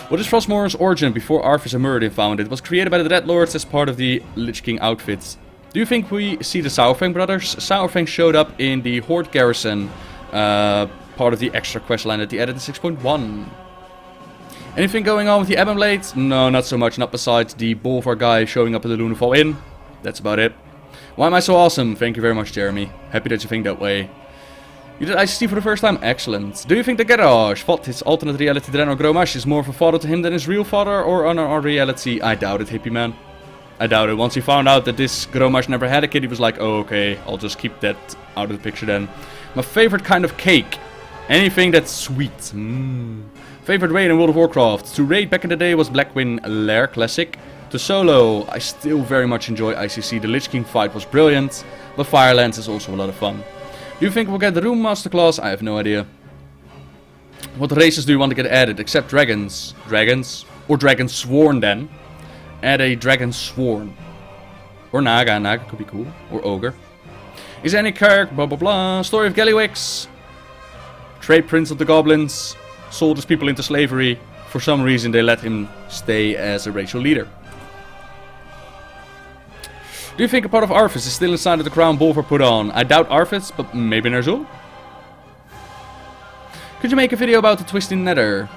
What is Frostmourne's origin before Arthas and Muradin found it? It was created by the Dreadlords as part of the Lich King outfits. Do you think we see the Saurfang brothers? Saurfang showed up in the Horde Garrison, part of the extra questline that they added in 6.1. Anything going on with the Ebon Blades? No, not so much, not besides the Bolvar guy showing up at the Lunafall Inn. That's about it. Why am I so awesome? Thank you very much, Jeremy. Happy that you think that way. You did ICC for the first time? Excellent. Do you think the Garrosh fought his alternate reality Draenor Grommash is more of a father to him than his real father, or on our reality? I doubt it, hippie man. I doubt it. Once he found out that this Grommash never had a kid, he was like, oh, okay, I'll just keep that out of the picture then. My favorite kind of cake. Anything that's sweet. Favorite raid in World of Warcraft. To raid back in the day was Blackwing Lair Classic. To solo, I still very much enjoy ICC. The Lich King fight was brilliant, but Firelands is also a lot of fun. Do you think we'll get the Room Masterclass? I have no idea. What races do you want to get added? Except dragons. Dragons? Or Dragon Sworn then. Add a Dragon Sworn. Or Naga. Naga could be cool. Or Ogre. Is there any character? Blah blah blah. Story of Gallywix. Trade Prince of the Goblins. Sold his people into slavery. For some reason they let him stay as a racial leader. Do you think a part of Arthas is still inside of the crown Bolvar put on? I doubt Arthas, but maybe Ner'zhul? Could you make a video about the Twisting Nether?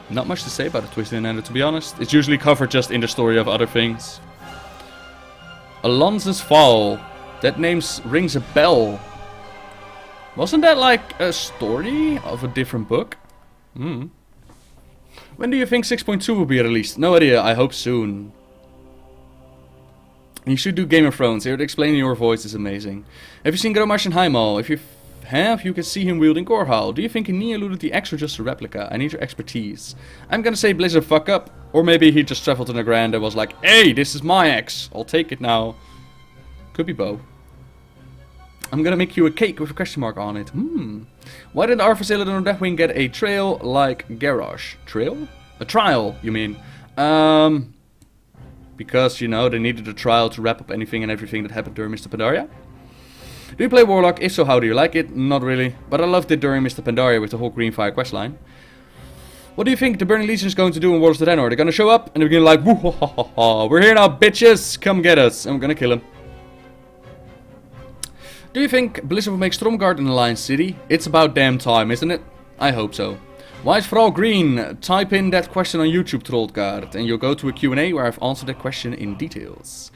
Not much to say about the Twisting Nether, to be honest. It's usually covered just in the story of other things. Alonzo's Fall. That name rings a bell. Wasn't that like a story of a different book? When do you think 6.2 will be released? No idea, I hope soon. You should do Game of Thrones. Here to explain in your voice is amazing. Have you seen Grommash and Heimal? If you have, you can see him wielding Gorhal. Do you think he eluded the X or just a replica? I need your expertise. I'm gonna say Blizzard fuck up. Or maybe he just traveled to the Grand and was like, hey, this is my X. I'll take it now. Could be both. I'm gonna make you a cake with a question mark on it. Why did Arthas, Illidan, or Deathwing get a trail like Garrosh? Trail? A trial, you mean? Because, you know, they needed a trial to wrap up anything and everything that happened during Mr. Pandaria. Do you play Warlock? If so, how do you like it? Not really. But I loved it during Mr. Pandaria with the whole Greenfire questline. What do you think the Burning Legion is going to do in Warlords of Draenor? They're gonna show up and they're gonna be like, woo, ha, ha, ha, ha. We're here now, bitches! Come get us. I'm gonna kill them. Do you think Blizzard will make Stromgarde an Alliance city? It's about damn time, isn't it? I hope so. Why is Frau green? Type in that question on YouTube, Trollguard, and you'll go to a Q&A where I've answered that question in details.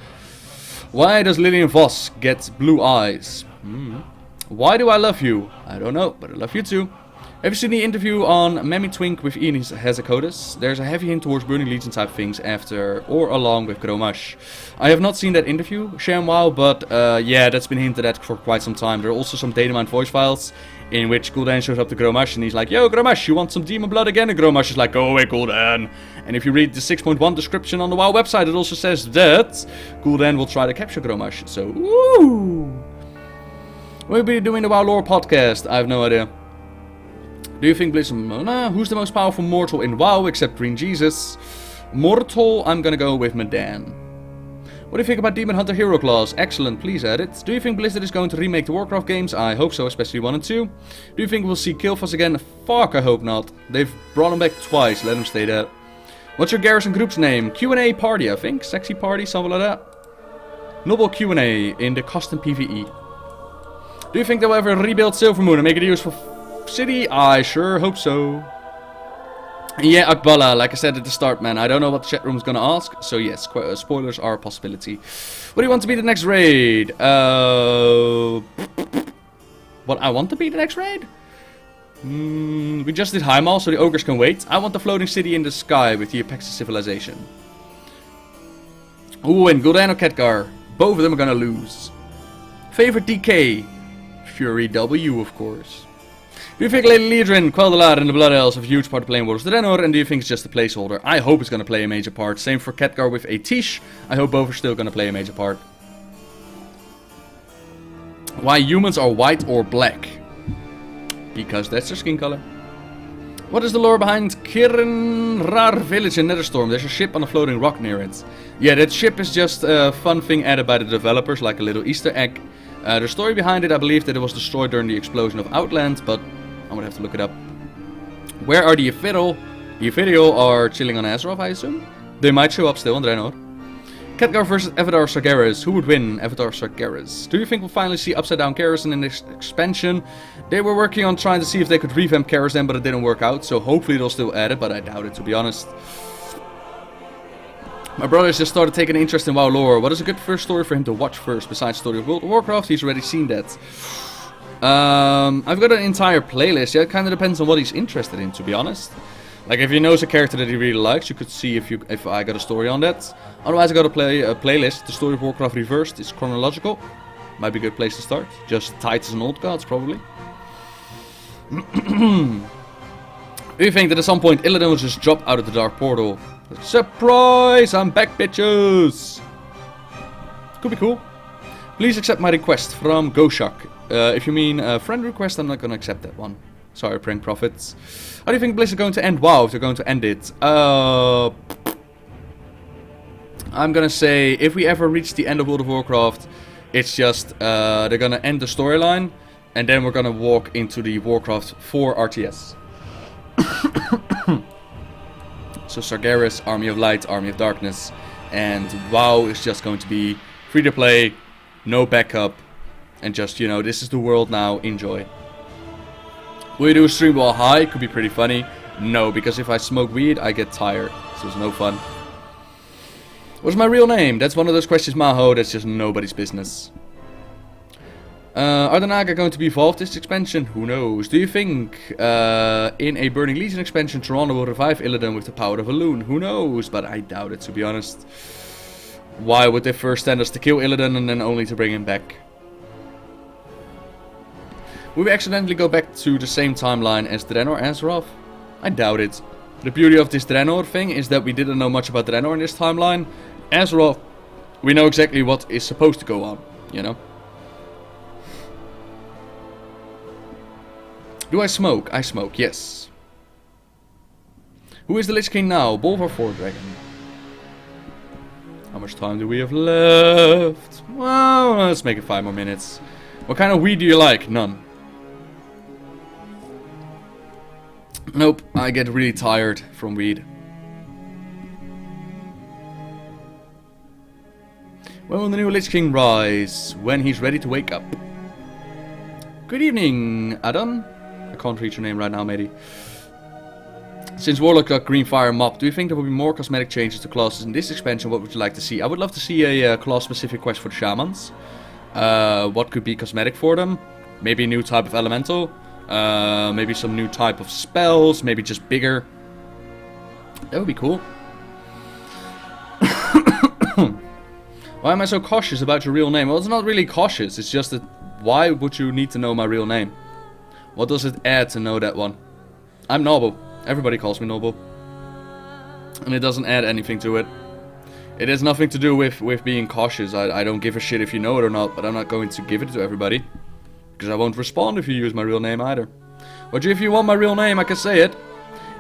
Why does Lillian Voss get blue eyes? Why do I love you? I don't know, but I love you too. Have you seen the interview on Mammy Twink with Ian Hezekotis? There's a heavy hint towards Burning Legion type things after or along with Gromash. I have not seen that interview, ShamWow, but yeah, that's been hinted at for quite some time. There are also some data mined voice files in which Gul'dan shows up to Gromash and he's like, "Yo, Gromash, you want some demon blood again?" And Gromash is like, "Go away, Gul'dan." And if you read the 6.1 description on the WoW website, it also says that Gul'dan will try to capture Gromash. So, woo! We'll be doing the WoW Lore podcast. I have no idea. Do you think who's the most powerful mortal in WoW except Green Jesus? Mortal, I'm gonna go with Medan. What do you think about Demon Hunter Hero Class? Excellent, please add it. Do you think Blizzard is going to remake the Warcraft games? I hope so, especially 1 and 2. Do you think we'll see Killfuss again? Fuck, I hope not. They've brought him back twice, let him stay there. What's your Garrison group's name? Q&A Party, I think. Sexy Party, something like that. Noble Q&A in the custom PvE. Do you think they'll ever rebuild Silvermoon and make it useful city? I sure hope so. Yeah, Akbala, like I said at the start, man, I don't know what the chat room is gonna ask, so yes, spoilers are a possibility. What do you want to be the next raid? What I want to be the next raid? We just did Heimal, so the ogres can wait. I want the floating city in the sky with the apex of civilization. Ooh, and Gul'dan or Khadgar. Both of them are gonna lose. Favorite DK? Fury W, of course. Do you think Lady Liedrin, Quel'Dalar and the Blood Elves have a huge part to play in Warlords of Draenor, and do you think it's just a placeholder? I hope it's going to play a major part. Same for Khadgar with Atish. I hope both are still going to play a major part. Why humans are white or black? Because that's their skin color. What is the lore behind Kirinrar village in Netherstorm? There's a ship on a floating rock near it. Yeah, that ship is just a fun thing added by the developers, like a little Easter egg. The story behind it, I believe that it was destroyed during the explosion of Outland, but I would have to look it up. Where are the Ephidal? The Ephidal are chilling on Azeroth, I assume? They might show up still on Draenor. Khadgar versus Avatar Sargeras. Who would win? Avatar Sargeras. Do you think we'll finally see Upside Down Garrison in this expansion? They were working on trying to see if they could revamp Garrison, but it didn't work out, so hopefully they'll still add it, but I doubt it, to be honest. My brother's just started taking an interest in WoW lore. What is a good first story for him to watch first? Besides the story of World of Warcraft, he's already seen that. I've got an entire playlist. Yeah, it kind of depends on what he's interested in, to be honest. Like, if he knows a character that he really likes, you could see if I got a story on that. Otherwise, I got a playlist. The story of Warcraft Reversed is chronological. Might be a good place to start. Just Titans and Old Gods, probably. Do you think that at some point Illidan will just drop out of the Dark Portal? Surprise! I'm back, bitches! Could be cool. Please accept my request from Goshak. If you mean a friend request, I'm not gonna accept that one. Sorry, Prank Profits. How do you think Blizzard are going to end WoW if they're going to end it? I'm gonna say, if we ever reach the end of World of Warcraft, it's just, they're gonna end the storyline, and then we're gonna walk into the Warcraft 4 RTS. So Sargeras, Army of Light, Army of Darkness, and WoW is just going to be free to play, no backup, and just, you know, this is the world now, enjoy. Will you do a stream while high? Could be pretty funny. No, because if I smoke weed, I get tired, so it's no fun. What's my real name? That's one of those questions, Maho, that's just nobody's business. Are the Naga going to be evolved this expansion? Who knows? Do you think in a Burning Legion expansion Toronto will revive Illidan with the power of a loon? Who knows? But I doubt it, to be honest. Why would they first send us to kill Illidan and then only to bring him back? Will we accidentally go back to the same timeline as Draenor Azeroth? I doubt it. The beauty of this Draenor thing is that we didn't know much about Draenor in this timeline. Azeroth, we know exactly what is supposed to go on, you know? Do I smoke? I smoke, yes. Who is the Lich King now? Bolvar or Ford Dragon? How much time do we have left? Well, let's make it 5 more minutes. What kind of weed do you like? None. Nope, I get really tired from weed. When will the new Lich King rise? When he's ready to wake up. Good evening, Adon. I can't read your name right now, matey. Since Warlock got Green Fire Mob, do you think there will be more cosmetic changes to classes in this expansion? What would you like to see? I would love to see a class-specific quest for the Shamans. What could be cosmetic for them? Maybe a new type of elemental. Maybe some new type of spells, maybe just bigger. That would be cool. Why am I so cautious about your real name? Well, it's not really cautious, it's just that why would you need to know my real name? What does it add to know that one? I'm Noble. Everybody calls me Noble. And it doesn't add anything to it. It has nothing to do with being cautious. I don't give a shit if you know it or not, but I'm not going to give it to everybody. Because I won't respond if you use my real name either. But if you want my real name, I can say it.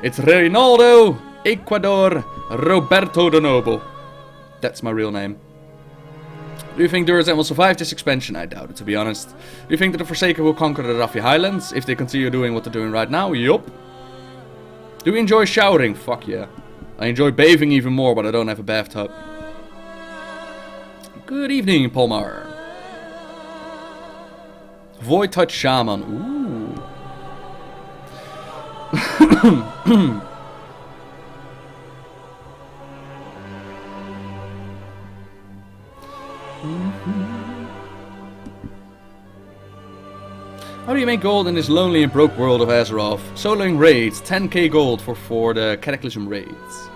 It's Reynaldo Ecuador Roberto de Noble. That's my real name. Do you think Garrison will survive this expansion? I doubt it, to be honest. Do you think that the Forsaken will conquer the Raffi Highlands if they continue doing what they're doing right now? Yup. Do you enjoy showering? Fuck yeah. I enjoy bathing even more, but I don't have a bathtub. Good evening, Palmar. Void Touch Shaman. Ooh. How do you make gold in this lonely and broke world of Azeroth? Soloing raids, 10k gold for the Cataclysm raids.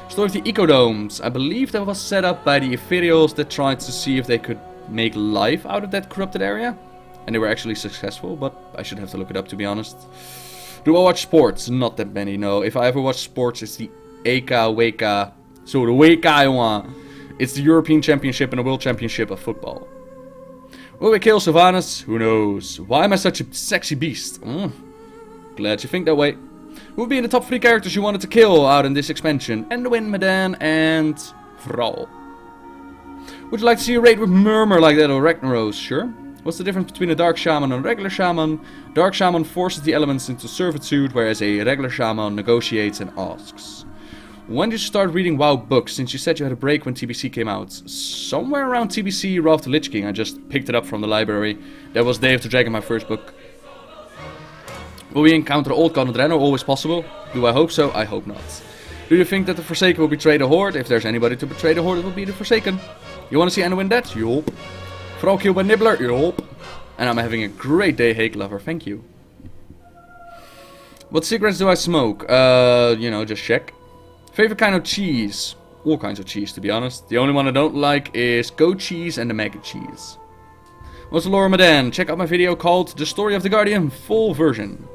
Story of the Ecodomes. I believe that was set up by the Ethereals that tried to see if they could make life out of that corrupted area. And they were actually successful, but I should have to look it up, to be honest. Do I watch sports? Not that many, no. If I ever watch sports, it's the Weka. So the Weka. It's the European Championship and the World Championship of football. Will we kill Sylvanas? Who knows? Why am I such a sexy beast? Glad you think that way. Who would be in the top 3 characters you wanted to kill out in this expansion? Enduin, Medan, and Thrall. Would you like to see a raid with Murmur like that or Ragnaros? Sure. What's the difference between a Dark Shaman and a regular Shaman? Dark Shaman forces the elements into servitude, whereas a regular Shaman negotiates and asks. When did you start reading WoW books, since you said you had a break when TBC came out? Somewhere around TBC, Wrath of the Lich King. I just picked it up from the library. That was Day of the Dragon, my first book. Will we encounter old God of Draenor? Always possible. Do I hope so? I hope not. Do you think that the Forsaken will betray the Horde? If there's anybody to betray the Horde, it will be the Forsaken. You want to see Anduin dead? Yup. Thrall killed by Nibbler? Yup. And I'm having a great day, Hake Lover. Thank you. What cigarettes do I smoke? You know, just check. Favorite kind of cheese? All kinds of cheese, to be honest. The only one I don't like is goat cheese and the maggot cheese. What's the lore, Madan? Check out my video called The Story of the Guardian, full version.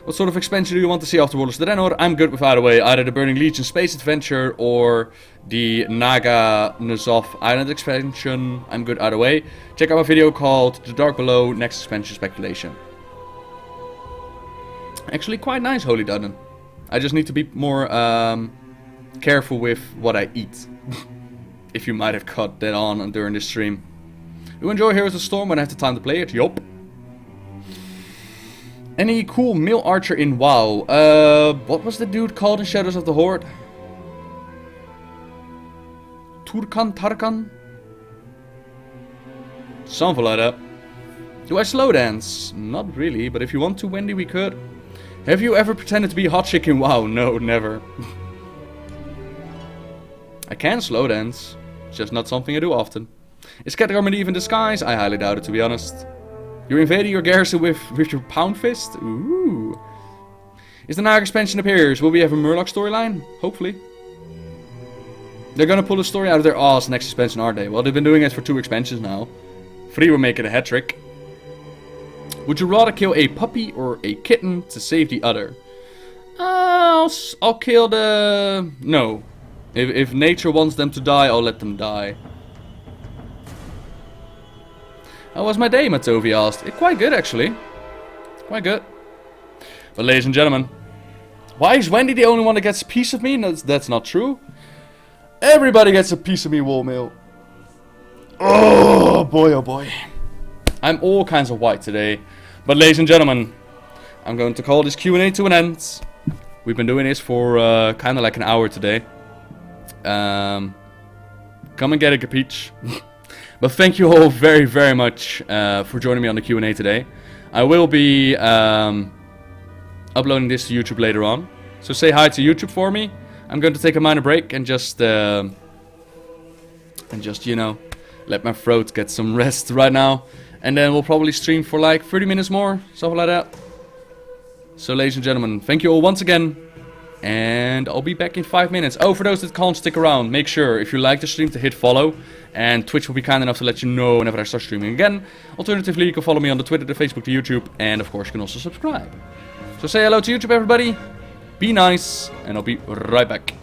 What sort of expansion do you want to see after Warlords of Draenor? I'm good with either way. Either the Burning Legion Space Adventure or the Naga Nuzov Island expansion. I'm good either way. Check out my video called The Dark Below, Next Expansion Speculation. Actually quite nice, Holy Dudden. I just need to be more careful with what I eat. If you might have caught that on during this stream. You enjoy Heroes of the Storm when I have the time to play it? Yup. Any cool male archer in WoW? What was the dude called in Shadows of the Horde? Tarkan? Something like that. Do I slow dance? Not really, but if you want to, Wendy, we could. Have you ever pretended to be hot chick in WoW? No, never. I can slow dance. It's just not something I do often. Is Khadgar medieval in disguise? I highly doubt it, to be honest. You're invading your garrison with your pound fist? Ooh. Is the Naga expansion appears? Will we have a Murloc storyline? Hopefully. They're gonna pull the story out of their ass next expansion, aren't they? Well, they've been doing it for 2 expansions now. 3 will make it a hat trick. Would you rather kill a puppy or a kitten to save the other? I'll kill the... No. If nature wants them to die, I'll let them die. How was my day, Matovi asked. Quite good, actually. Quite good. But ladies and gentlemen, why is Wendy the only one that gets a piece of me? No, that's not true. Everybody gets a piece of me, Warmail. Oh boy, oh boy. I'm all kinds of white today. But ladies and gentlemen, I'm going to call this Q&A to an end. We've been doing this for kind of like an hour today. Come and get a capiche. But thank you all very, very much for joining me on the Q&A today. I will be uploading this to YouTube later on. So say hi to YouTube for me. I'm going to take a minor break and just you know, let my throat get some rest right now. And then we'll probably stream for like 30 minutes more, something like that. So ladies and gentlemen, thank you all once again. And I'll be back in 5 minutes. Oh, for those that can't stick around, make sure if you like the stream to hit follow. And Twitch will be kind enough to let you know whenever I start streaming again. Alternatively, you can follow me on the Twitter, the Facebook, the YouTube. And of course, you can also subscribe. So say hello to YouTube, everybody. Be nice. And I'll be right back.